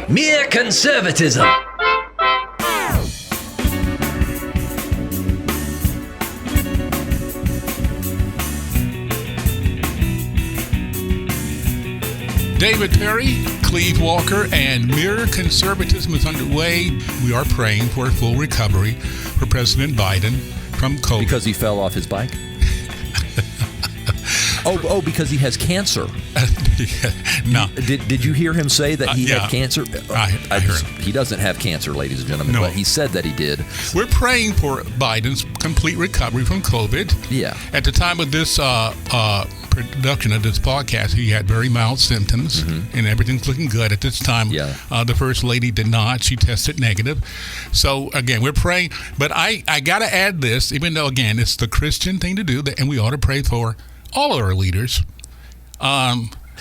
Mere conservatism. David Perry, Cleve Walker, and Mere Conservatism is underway. We are praying for a full recovery for President Biden from COVID. Because he fell off his bike? Oh, because he has cancer. No. Did you hear him say that he had cancer? I heard him. He doesn't have cancer, ladies and gentlemen, but he said that he did. We're praying for Biden's complete recovery from COVID. Yeah. At the time of this production of this podcast, he had very mild symptoms, and everything's looking good at this time. Yeah. The First Lady did not. She tested negative. So, again, we're praying. But I got to add this, even though, again, it's the Christian thing to do, and we ought to pray for all of our leaders.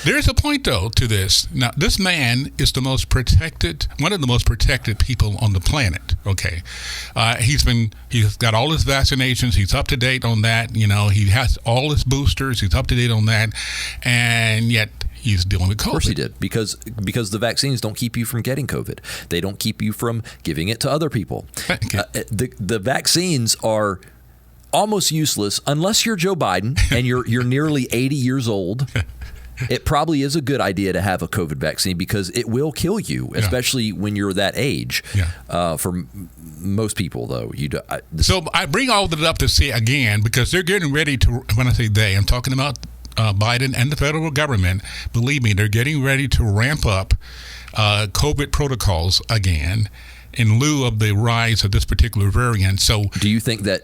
There's a point, though, to this. Now, this man is one of the most protected people on the planet. Okay, he's got all his vaccinations. He's up to date on that. You know, he has all his boosters. He's up to date on that, and yet he's dealing with COVID. Of course he did, because the vaccines don't keep you from getting COVID. They don't keep you from giving it to other people. Okay. The vaccines are almost useless unless you're Joe Biden and you're nearly 80 years old. It probably is a good idea to have a COVID vaccine because it will kill you, especially when you're that age. Yeah. For most people, though, So I bring all that up to say again because they're getting ready to. When I say they, I'm talking about Biden and the federal government. Believe me, they're getting ready to ramp up COVID protocols again in lieu of the rise of this particular variant. So, do you think that?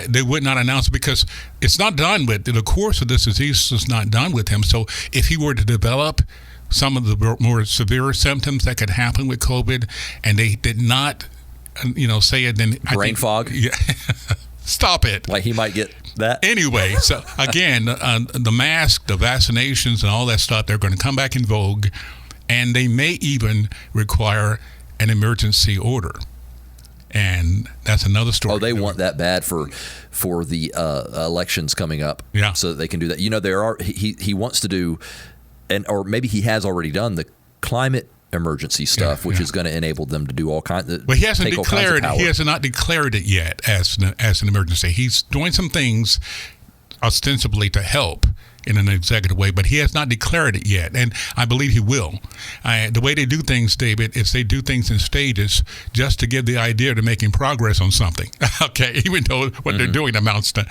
They would not announce it because it's not done with the course of this disease is not done with him. So if he were to develop some of the more severe symptoms that could happen with COVID, and they did not, say it, then brain fog. Yeah, stop it. Like he might get that anyway. So again, the mask, the vaccinations, and all that stuff, they're going to come back in vogue, and they may even require an emergency order. And that's another story. Oh, they want that bad for the elections coming up. Yeah. So that they can do that. He wants to do, or maybe he has already done the climate emergency stuff, which is going to enable them to do all kinds of. But he hasn't declared. He has not declared it yet as an emergency. He's doing some things ostensibly to help in an executive way, but he has not declared it yet, and I believe he will. The way they do things, David, is they do things in stages just to give the idea to making progress on something. Okay, even though what they're doing amounts to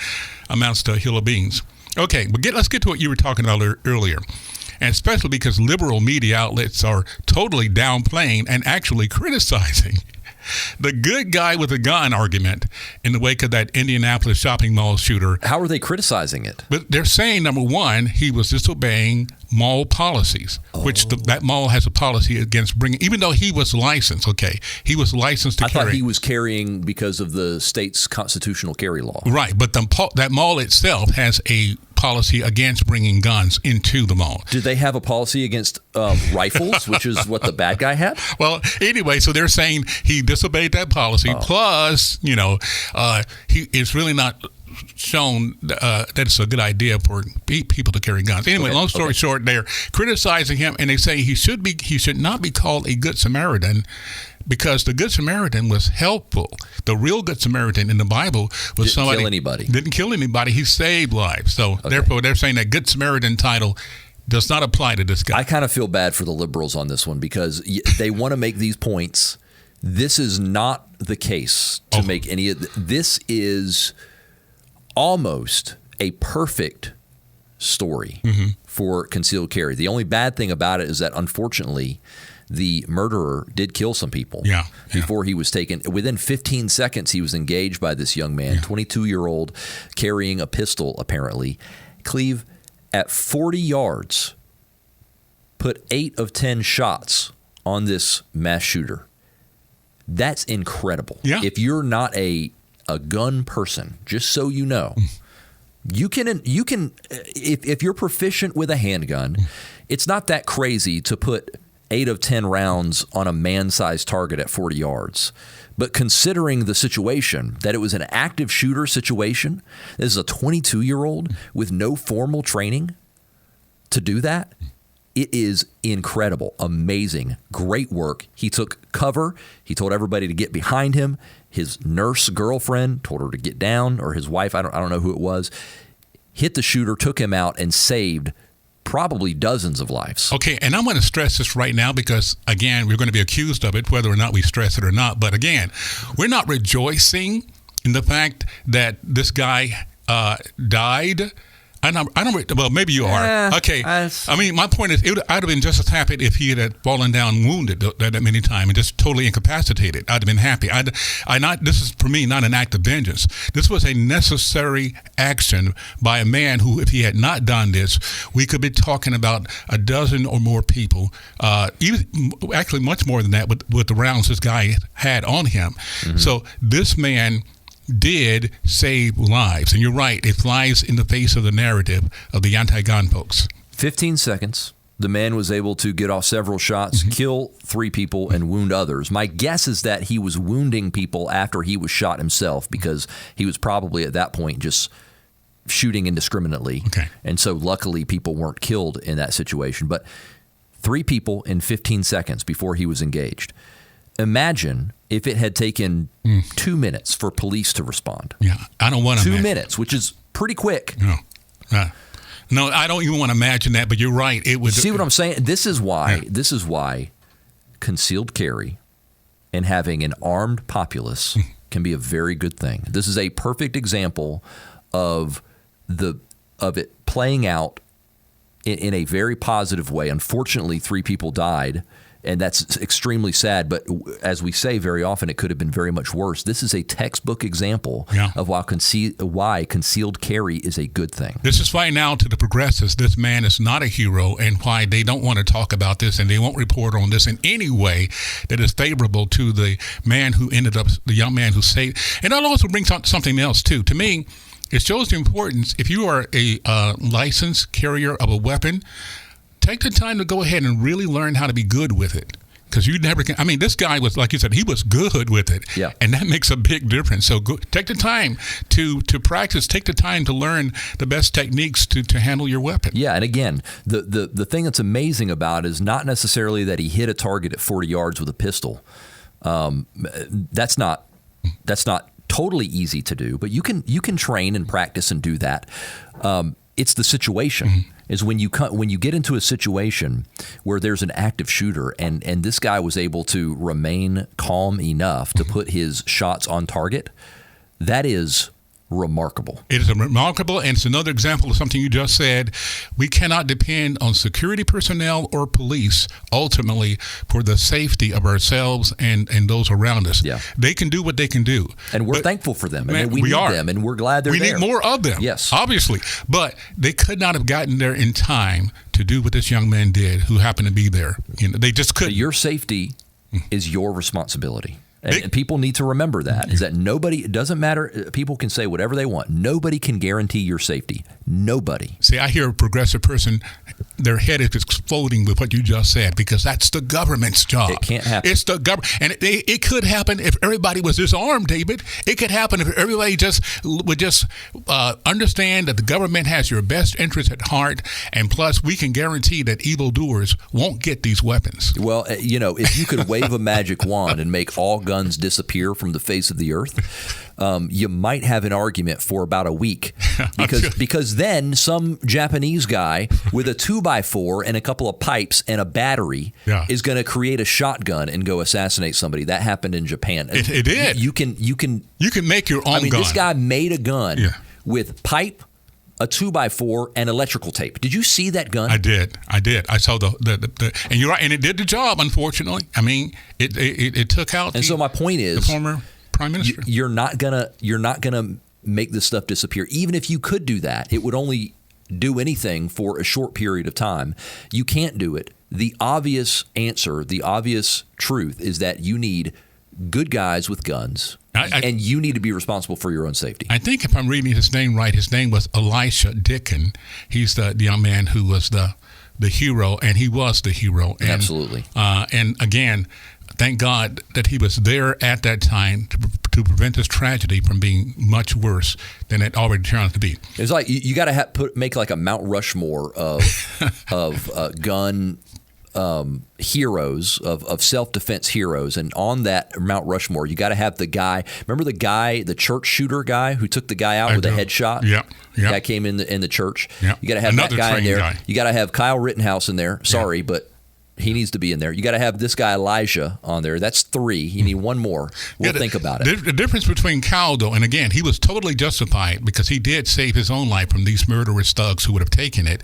a hill of beans. Okay, but let's get to what you were talking about earlier, and especially because liberal media outlets are totally downplaying and actually criticizing the good guy with a gun argument in the wake of that Indianapolis shopping mall shooter. How are they criticizing it? But they're saying, number one, he was disobeying mall policies, which that mall has a policy against bringing, even though he was licensed, he was licensed to carry. I thought he was carrying because of the state's constitutional carry law. Right, but that mall itself has a policy against bringing guns into the mall. Did they have a policy against rifles, which is what the bad guy had? Well, anyway, so they're saying he disobeyed that policy. Plus, he it's really not shown that it's a good idea for people to carry guns. Anyway, long story short, they're criticizing him, and they say he should not be called a good Samaritan, because the Good Samaritan was helpful. The real Good Samaritan in the Bible was somebody didn't kill anybody. He saved lives. So therefore, they're saying that Good Samaritan title does not apply to this guy. I kind of feel bad for the liberals on this one because they want to make these points. This is not the case to make any of this is almost a perfect story for concealed carry. The only bad thing about it is that, unfortunately, the murderer did kill some people before he was taken. Within 15 seconds, he was engaged by this young man, 22-year-old, carrying a pistol, apparently. Cleve, at 40 yards, put 8 of 10 shots on this mass shooter. That's incredible. Yeah. If you're not a gun person, just so you know, you can if you're proficient with a handgun, it's not that crazy to put 8 of 10 rounds on a man-sized target at 40 yards. But considering the situation, that it was an active shooter situation, this is a 22-year-old with no formal training to do that, It is incredible, amazing, great work. He took cover. He told everybody to get behind him. His nurse girlfriend told her to get down, or his wife, I don't know who it was, hit the shooter, took him out, and saved probably dozens of lives. Okay, and I'm going to stress this right now because, again, we're going to be accused of it, whether or not we stress it or not. But again, we're not rejoicing in the fact that this guy died. I don't. Well, maybe you are. Okay. I mean, my point is, I'd have been just as happy if he had fallen down wounded that many times and just totally incapacitated. I'd have been happy. This is, for me, not an act of vengeance. This was a necessary action by a man who, if he had not done this, we could be talking about a dozen or more people, actually much more than that with the rounds this guy had on him. Mm-hmm. So this man did save lives. And you're right, it flies in the face of the narrative of the anti-gun folks. 15 seconds. The man was able to get off several shots, kill 3 people, and wound others. My guess is that he was wounding people after he was shot himself, because he was probably at that point just shooting indiscriminately. Okay. And so luckily people weren't killed in that situation. But 3 people in 15 seconds before he was engaged. Imagine if it had taken 2 minutes for police to respond. Yeah, I don't want to. 2 minutes, which is pretty quick. No, I don't even want to imagine that. But you're right. It would. See what I'm saying? This is why. Yeah. This is why concealed carry and having an armed populace can be a very good thing. This is a perfect example of it playing out in a very positive way. Unfortunately, 3 people died. And that's extremely sad. But as we say very often, it could have been very much worse. This is a textbook example of why concealed carry is a good thing. This is why now to the progressives, this man is not a hero, and why they don't want to talk about this and they won't report on this in any way that is favorable to the man who ended up, the young man who saved. And I'll also bring something else, too. To me, it shows the importance, if you are a licensed carrier of a weapon, take the time to go ahead and really learn how to be good with it, because you never can. I mean, this guy was, like you said, he was good with it, and that makes a big difference. So take the time to practice. Take the time to learn the best techniques to handle your weapon. Yeah, and again, the thing that's amazing about it is not necessarily that he hit a target at 40 yards with a pistol. That's not totally easy to do, but you can train and practice and do that. It's the situation. Is when you get into a situation where there's an active shooter, and this guy was able to remain calm enough to put his shots on target. That is remarkable. It is remarkable, and it's another example of something you just said. We cannot depend on security personnel or police ultimately for the safety of ourselves and those around us. Yeah. They can do what they can do. And we're thankful for them. And we need them, and we're glad they're there. We need more of them, yes, obviously. But they could not have gotten there in time to do what this young man did, who happened to be there. They just couldn't. So your safety is your responsibility. And people need to remember that, is that nobody, it doesn't matter, people can say whatever they want. Nobody can guarantee your safety. Nobody. See, I hear a progressive person, their head is exploding with what you just said, because that's the government's job. It can't happen. It's the government. And it could happen if everybody was disarmed, David. It could happen if everybody would understand that the government has your best interest at heart, and plus we can guarantee that evildoers won't get these weapons. Well, if you could wave a magic wand and make all guns disappear from the face of the earth, you might have an argument for about a week, because then some Japanese guy with a 2x4 and a couple of pipes and a battery is going to create a shotgun and go assassinate somebody. That happened in Japan. It did. You can make your own gun. This guy made a gun with pipe, a 2x4, and electrical tape. Did you see that gun? I did. I saw the and you're right, and it did the job. Unfortunately, I mean, it took out. And so my point is, the former prime minister. You're not gonna make this stuff disappear. Even if you could do that, it would only do anything for a short period of time. You can't do it. The obvious answer, the obvious truth, is that you need good guys with guns. And you need to be responsible for your own safety. I think if I'm reading his name right, his name was Elisha Dickin. He's the young man who was the the hero, and he was the hero. And, Absolutely. And again, thank God that he was there at that time to prevent this tragedy from being much worse than it already turned out to be. It's like you got to make like a Mount Rushmore of gun heroes, of self-defense heroes, and on that Mount Rushmore, you got to have the guy. Remember the church shooter guy who took the guy out with a headshot? Yeah. The guy came in the church. Yeah. You got to have Another that guy in there. guy. You got to have Kyle Rittenhouse in there. Sorry, but he needs to be in there. You got to have this guy Elijah on there. That's 3. You need one more. We'll think about it. The difference between Kyle, though, and again, he was totally justified because he did save his own life from these murderous thugs who would have taken it.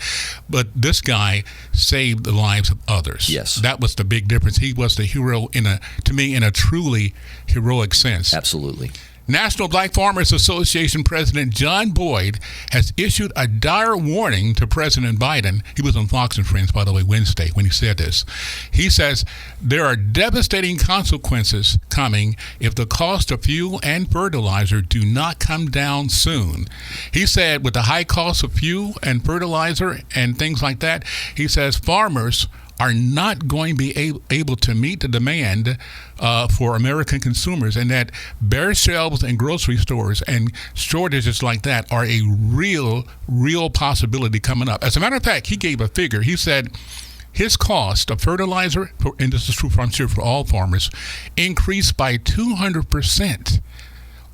But this guy saved the lives of others. Yes. That was the big difference. He was the hero in a truly heroic sense. Absolutely. National Black Farmers Association President John Boyd has issued a dire warning to President Biden. He was on Fox and Friends, by the way, Wednesday when he said this. He says there are devastating consequences coming if the cost of fuel and fertilizer do not come down soon. He said with the high cost of fuel and fertilizer and things like that, he says farmers are not going to be able to meet the demand for American consumers, and that bare shelves in grocery stores and shortages like that are a real possibility coming up. As a matter of fact, he gave a figure. He said his cost of fertilizer, and this is true, I'm sure, for all farmers, increased by 200%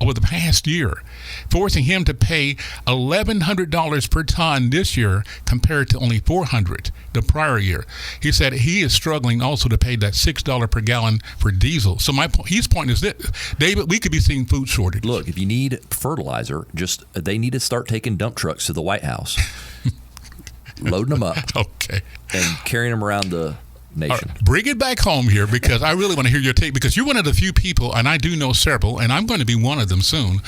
over the past year, forcing him to pay $1,100 per ton this year compared to only $400 the prior year. He said he is struggling also to pay that $6 per gallon for diesel. So his point is this, David, we could be seeing food shortage. Look, if you need fertilizer, they need to start taking dump trucks to the White House, loading them up, and carrying them around the nation. Right, bring it back home here, because I really want to hear your take, because you're one of the few people, and I do know several, and I'm going to be one of them soon,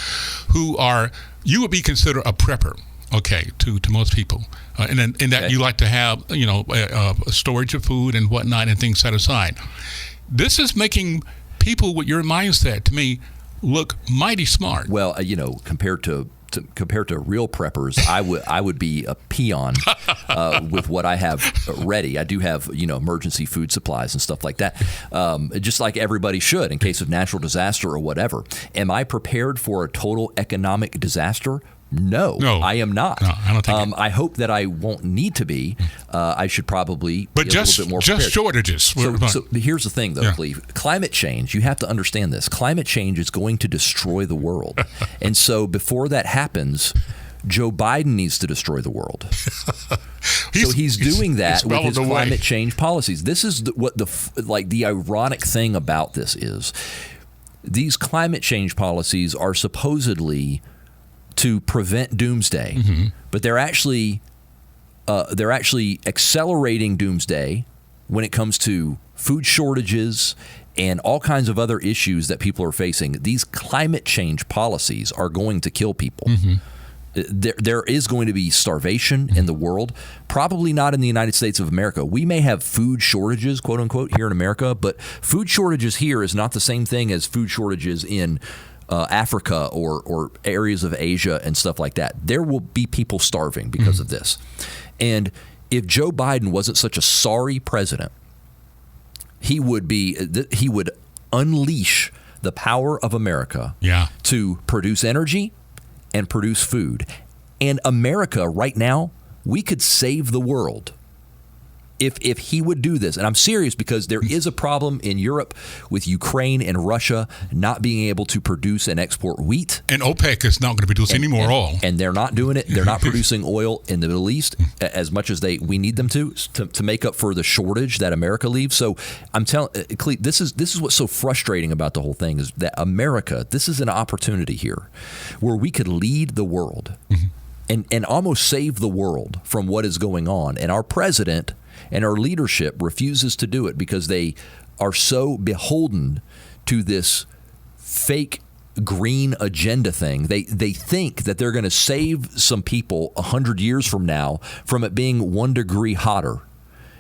you would be considered a prepper, to most people. And that you like to have, storage of food and whatnot and things set aside. This is making people with your mindset, to me, look mighty smart. Well, compared to real preppers, I would be a peon with what I have ready. I do have emergency food supplies and stuff like that, just like everybody should in case of natural disaster or whatever. Am I prepared for a total economic disaster? No, I am not. No, I don't think I hope that I won't need to be. I should probably be a little bit more prepared. Just shortages. So here's the thing, though, Cleve. Climate change, you have to understand this. Climate change is going to destroy the world. And so before that happens, Joe Biden needs to destroy the world. He's doing that with his climate change policies. This is what the ironic thing about this is. These climate change policies are supposedly to prevent doomsday, but they're actually accelerating doomsday when it comes to food shortages and all kinds of other issues that people are facing. These climate change policies are going to kill people. There is going to be starvation in the world, probably not in the United States of America. We may have food shortages, quote unquote, here in America, but food shortages here is not the same thing as food shortages in Africa or areas of Asia and stuff like that. There will be people starving because of this. And if Joe Biden wasn't such a sorry president, he would unleash the power of America to produce energy and produce food. And America right now, we could save the world if he would do this. And I'm serious, because there is a problem in Europe with Ukraine and Russia not being able to produce and export wheat. And OPEC is not going to produce any more oil. And they're not doing it. They're not producing oil in the Middle East as much as we need them to make up for the shortage that America leaves. So I'm telling Cleve, this is what's so frustrating about the whole thing, is that America, this is an opportunity here where we could lead the world and almost save the world from what is going on. And our president and our leadership refuses to do it because they are so beholden to this fake green agenda thing. They think that they're going to save some people 100 years from now from it being 1 degree hotter,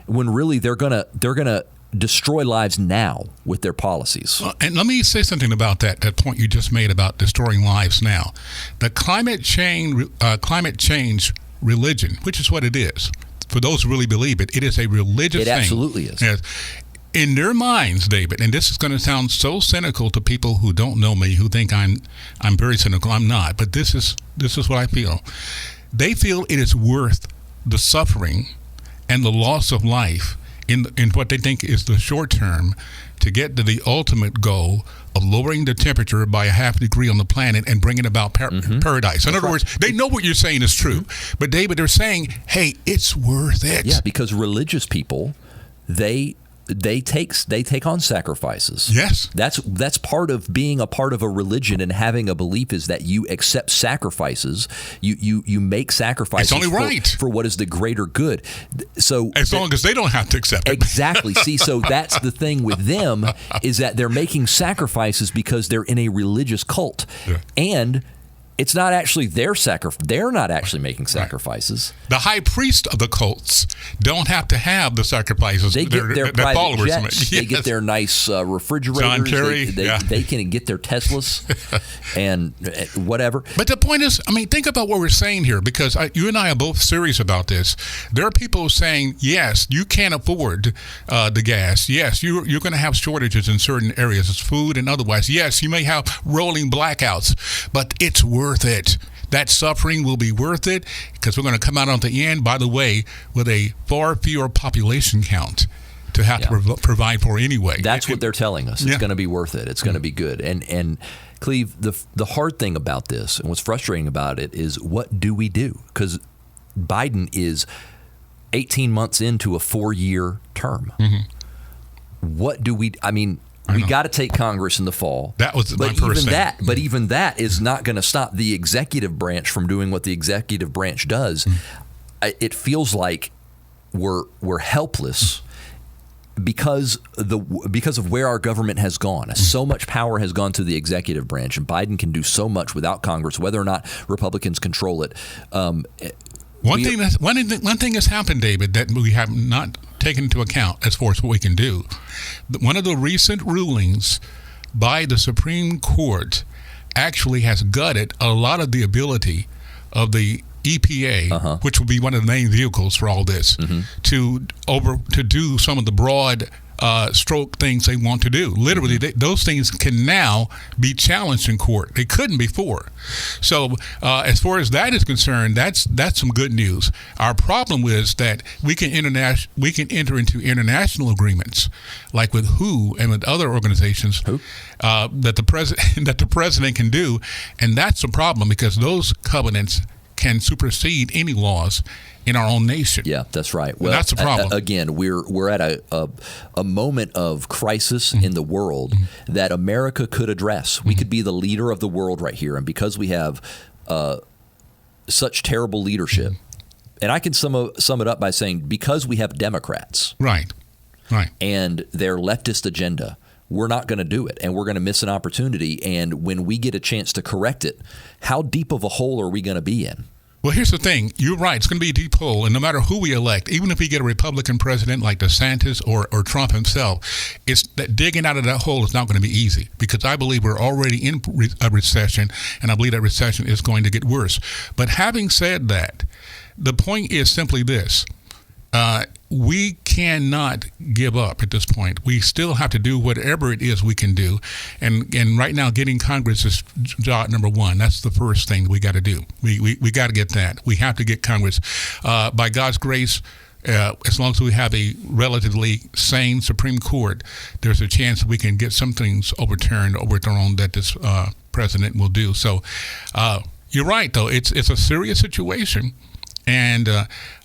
when really they're gonna destroy lives now with their policies. And let me say something about that point you just made about destroying lives now. The climate change religion, which is what it is. for those who really believe it, it is a religious thing. It absolutely is. Yes. In their minds, David, and this is going to sound so cynical to people who don't know me, who think I'm very cynical. I'm not, but this is what I feel. They feel it is worth the suffering and the loss of life in what they think is the short term to get to the ultimate goal of lowering the temperature by a half degree on the planet and bringing about paradise. In other words, they know what you're saying is true, but David, they're saying, hey, it's worth it. Yeah, because religious people, they take on sacrifices. Yes. That's part of being a part of a religion, and having a belief is that you accept sacrifices. You make sacrifices. It's only right for what is the greater good. So as long as they don't have to accept it. Exactly. See, so that's the thing with them, is that they're making sacrifices because they're in a religious cult. Yeah. And it's not actually their sacrifice. They're not actually making sacrifices. Right. The high priest of the cults don't have to have the sacrifices. They get their private followers jets. Yes. They get their nice refrigerators. John Kerry. They can get their Teslas and whatever. But the point is, I mean, think about what we're saying here, because you and I are both serious about this. There are people saying, yes, you can't afford the gas. Yes, you're going to have shortages in certain areas, it's food and otherwise. Yes, you may have rolling blackouts, but it's worth it. That suffering will be worth it, because we're going to come out on the end, by the way, with a far fewer population count to have to provide for anyway. That's what they're telling us. It's going to be worth it. It's going to be good. And Cleve, the hard thing about this, and what's frustrating about it, is what do we do? Because Biden is 18 months into a 4-year term. What do we? I mean, we got to take Congress in the fall. That was my first thing. But even that is not going to stop the executive branch from doing what the executive branch does. It feels like we're helpless because of where our government has gone. So much power has gone to the executive branch, and Biden can do so much without Congress, whether or not Republicans control it. One thing has happened, David, that we have not taken into account as far as what we can do. One of the recent rulings by the Supreme Court actually has gutted a lot of the ability of the EPA, which will be one of the main vehicles for all this, to do some of the broad stroke things they want to do. Literally, those things can now be challenged in court. They couldn't before. So as far as that is concerned, that's some good news. Our problem is that we can enter into international agreements, like with WHO and with other organizations, that the president can do, and that's the problem, because those covenants can supersede any laws in our own nation. Yeah, that's right. Well, that's the problem. Again, we're at a moment of crisis in the world that America could address. We could be the leader of the world right here, and because we have such terrible leadership, and I can sum it up by saying, because we have Democrats, right, and their leftist agenda, we're not going to do it, and we're going to miss an opportunity. And when we get a chance to correct it, how deep of a hole are we going to be in? Well, here's the thing. You're right. It's going to be a deep hole. And no matter who we elect, even if we get a Republican president like DeSantis or Trump himself, it's that digging out of that hole is not going to be easy, because I believe we're already in a recession, and I believe that recession is going to get worse. But having said that, the point is simply this. We cannot give up at this point. We still have to do whatever it is we can do. And right now, getting Congress is job number one. That's the first thing we got to do. We got to get that. We have to get Congress. By God's grace, as long as we have a relatively sane Supreme Court, there's a chance we can get some things overthrown that this president will do. So you're right, though. It's a serious situation. And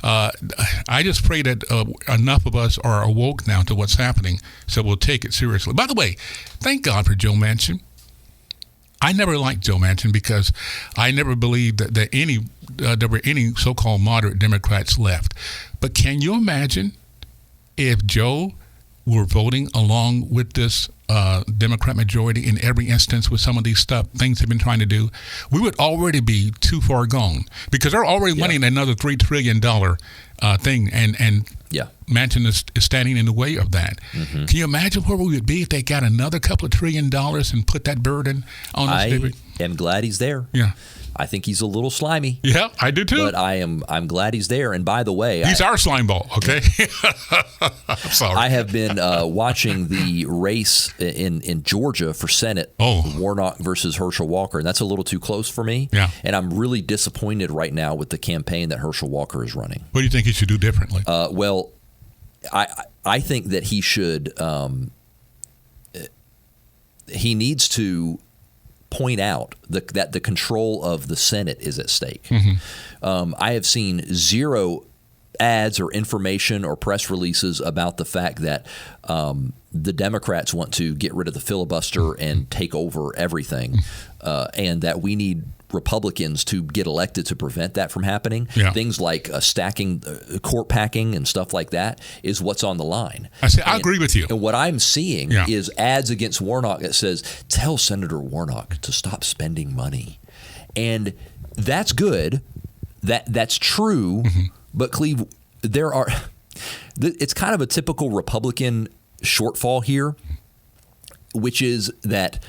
I just pray that enough of us are awoke now to what's happening, so we'll take it seriously. By the way, thank God for Joe Manchin. I never liked Joe Manchin because I never believed that there were any so-called moderate Democrats left. But can you imagine if Joe were voting along with this Democrat majority in every instance with some of these things they've been trying to do, we would already be too far gone because they're already running another $3 trillion thing, and Manchin is standing in the way of that. Mm-hmm. Can you imagine where we would be if they got another couple of $1 trillion and put that burden on us, David? I am glad he's there. Yeah. I think he's a little slimy. Yeah, I do too. But I'm glad he's there. And by the way, he's our slime ball. Okay. I'm sorry. I have been watching the race in Georgia for Senate. Warnock versus Herschel Walker, and that's a little too close for me. Yeah. And I'm really disappointed right now with the campaign that Herschel Walker is running. What do you think he should do differently? Well, I think that he should. He needs to point out that the control of the Senate is at stake. Mm-hmm. I have seen zero ads or information or press releases about the fact that the Democrats want to get rid of the filibuster and take over everything, and that we need Republicans to get elected to prevent that from happening. Yeah. Things like stacking, court packing and stuff like that is what's on the line. I agree with you. And what I'm seeing is ads against Warnock that says, tell Senator Warnock to stop spending money. And that's good. That's true. Mm-hmm. But Cleve, it's kind of a typical Republican shortfall here, which is that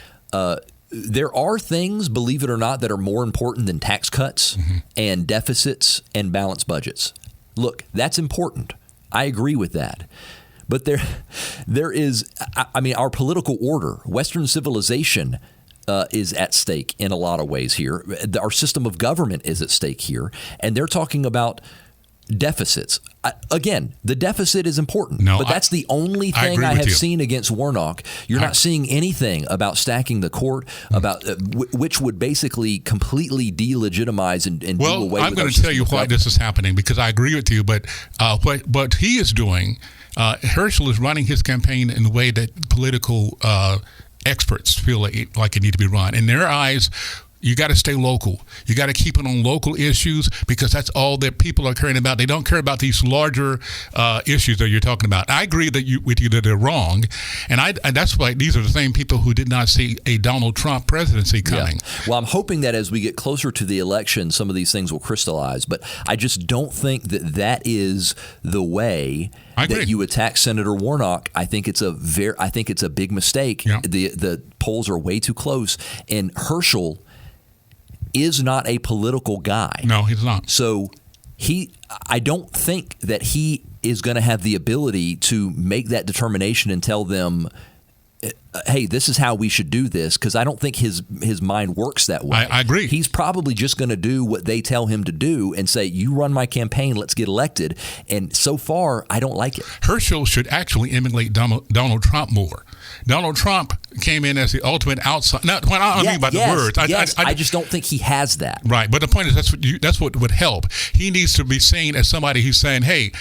there are things, believe it or not, that are more important than tax cuts and deficits and balanced budgets. Look, that's important. I agree with that. But there is, I mean, our political order, Western civilization is at stake in a lot of ways here. Our system of government is at stake here. And they're talking about deficits. Again, the deficit is important, but that's the only thing I have seen against Warnock. You're not seeing anything about stacking the court, about which would basically completely delegitimize and do away with. Well, I'm going to tell you why this is happening, because I agree with you. But what he is doing, Herschel is running his campaign in the way that political experts feel like it need to be run. In their eyes, you got to stay local. You got to keep it on local issues because that's all that people are caring about. They don't care about these larger issues that you're talking about. I agree with you that they're wrong, and that's why these are the same people who did not see a Donald Trump presidency coming. Yeah. Well, I'm hoping that as we get closer to the election, some of these things will crystallize. But I just don't think that is the way that you attack Senator Warnock. I think it's a big mistake. Yeah. The polls are way too close, and Herschel is not a political guy. No, he's not. So I don't think that he is going to have the ability to make that determination and tell them, hey, this is how we should do this, because I don't think his mind works that way. I agree. He's probably just going to do what they tell him to do and say, you run my campaign, let's get elected. And so far, I don't like it. Herschel should actually emulate Donald Trump more. Donald Trump came in as the ultimate outside. Now, I don't mean by the words. I just don't think he has that. Right, but the point is that's what would help. He needs to be seen as somebody who's saying, hey,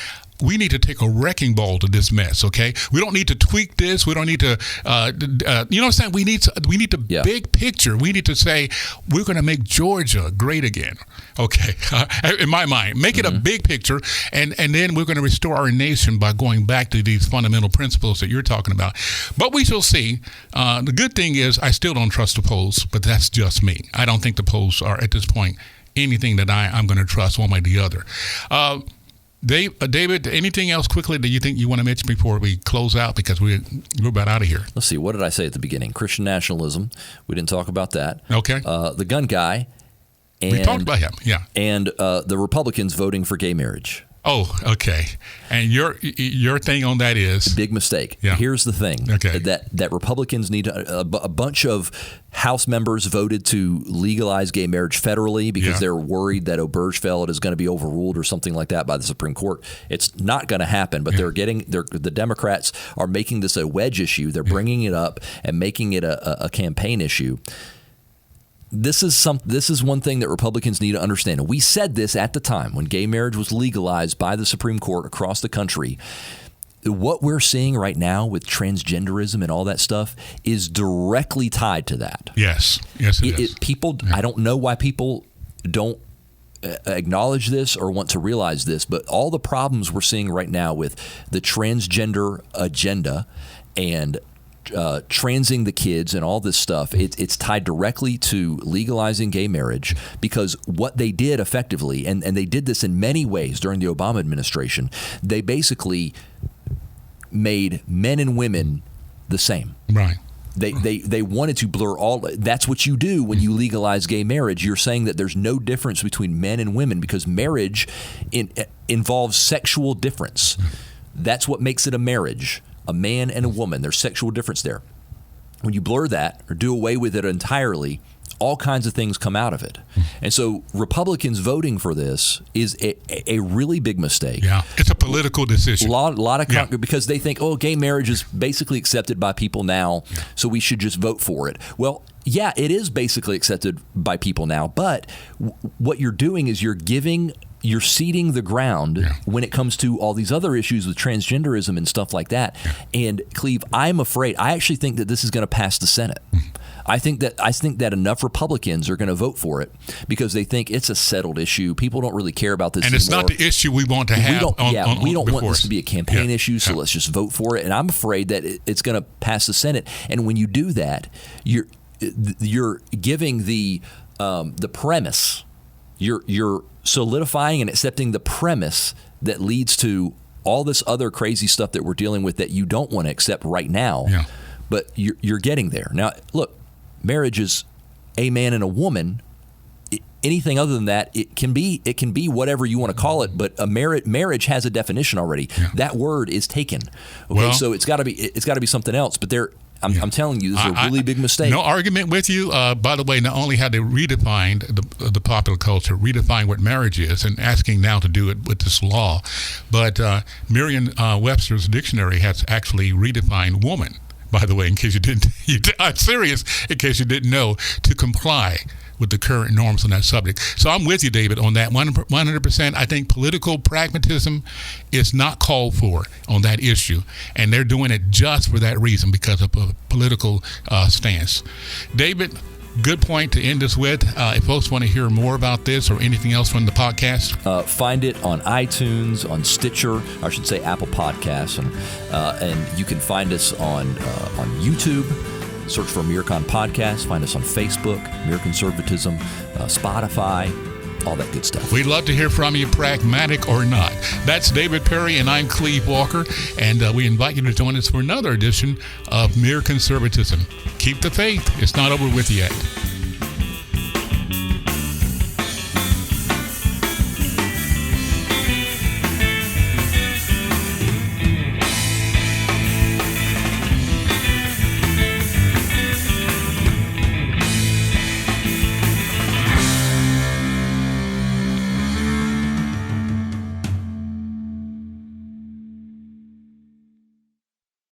we need to take a wrecking ball to this mess, okay? We don't need to tweak this. We don't need to, you know what I'm saying? We need the big picture. We need to say, we're going to make Georgia great again, okay? In my mind, make it a big picture, and then we're going to restore our nation by going back to these fundamental principles that you're talking about. But we shall see. The good thing is I still don't trust the polls, but that's just me. I don't think the polls are, at this point, anything that I'm going to trust one way or the other. David, anything else quickly that you think you want to mention before we close out, because we're about out of here? Let's see. What did I say at the beginning? Christian nationalism. We didn't talk about that. Okay. The gun guy. And, we talked about him, yeah. And the Republicans voting for gay marriage. Oh, okay. And your thing on that is? Big mistake. Yeah. Here's the thing. Okay. That Republicans need a bunch of House members voted to legalize gay marriage federally because they're worried that Obergefell is going to be overruled or something like that by the Supreme Court. It's not going to happen, but the Democrats are making this a wedge issue. They're bringing it up and making it a campaign issue. This is one thing that Republicans need to understand. And we said this at the time when gay marriage was legalized by the Supreme Court across the country. What we're seeing right now with transgenderism and all that stuff is directly tied to that. Yes, it is. I don't know why people don't acknowledge this or want to realize this, but all the problems we're seeing right now with the transgender agenda and transing the kids and all this stuff, it's tied directly to legalizing gay marriage, because what they did effectively, and they did this in many ways during the Obama administration, they basically made men and women the same. Right. They wanted to blur all. That's what you do when you legalize gay marriage. You're saying that there's no difference between men and women, because marriage involves sexual difference. That's what makes it a marriage. A man and a woman. There's sexual difference there. When you blur that or do away with it entirely, all kinds of things come out of it. And so Republicans voting for this is a really big mistake. Yeah, it's a political decision. A lot of because they think, gay marriage is basically accepted by people now, so we should just vote for it. Well, yeah, it is basically accepted by people now, but what you're doing is you're seeding the ground when it comes to all these other issues with transgenderism and stuff like that. And Cleve, I actually think that this is going to pass the Senate. I think that enough Republicans are going to vote for it because they think it's a settled issue. People don't really care about this and anymore. It's not the issue we want to have. We don't want this to be a campaign issue, so let's just vote for it. And I'm afraid that it's going to pass the Senate. And when you do that, you're giving the premise. You're solidifying and accepting the premise that leads to all this other crazy stuff that we're dealing with that you don't want to accept right now. Yeah. But you're getting there. Now, look, marriage is a man and a woman. Anything other than that, it can be whatever you want to call it. But a marriage has a definition already. Yeah. That word is taken. Okay, so it's got to be something else. But I'm telling you, this is a really big mistake. No argument with you. By the way, not only have they redefined the popular culture, redefined what marriage is, and asking now to do it with this law, but Merriam-Webster's dictionary has actually redefined woman. By the way, in case you didn't, I'm serious. In case you didn't know, to comply with the current norms on that subject. So I'm with you, David, on that 100%. I think political pragmatism is not called for on that issue, and they're doing it just for that reason, because of a political stance. David, good point to end this with. If folks want to hear more about this or anything else from the podcast, find it on iTunes, on Stitcher, I should say Apple Podcasts, and you can find us on YouTube. Search for MereCon Podcast. Find us on Facebook, Mere Conservatism, Spotify, all that good stuff. We'd love to hear from you, pragmatic or not. That's David Perry, and I'm Cleve Walker, and we invite you to join us for another edition of Mere Conservatism. Keep the faith. It's not over with yet.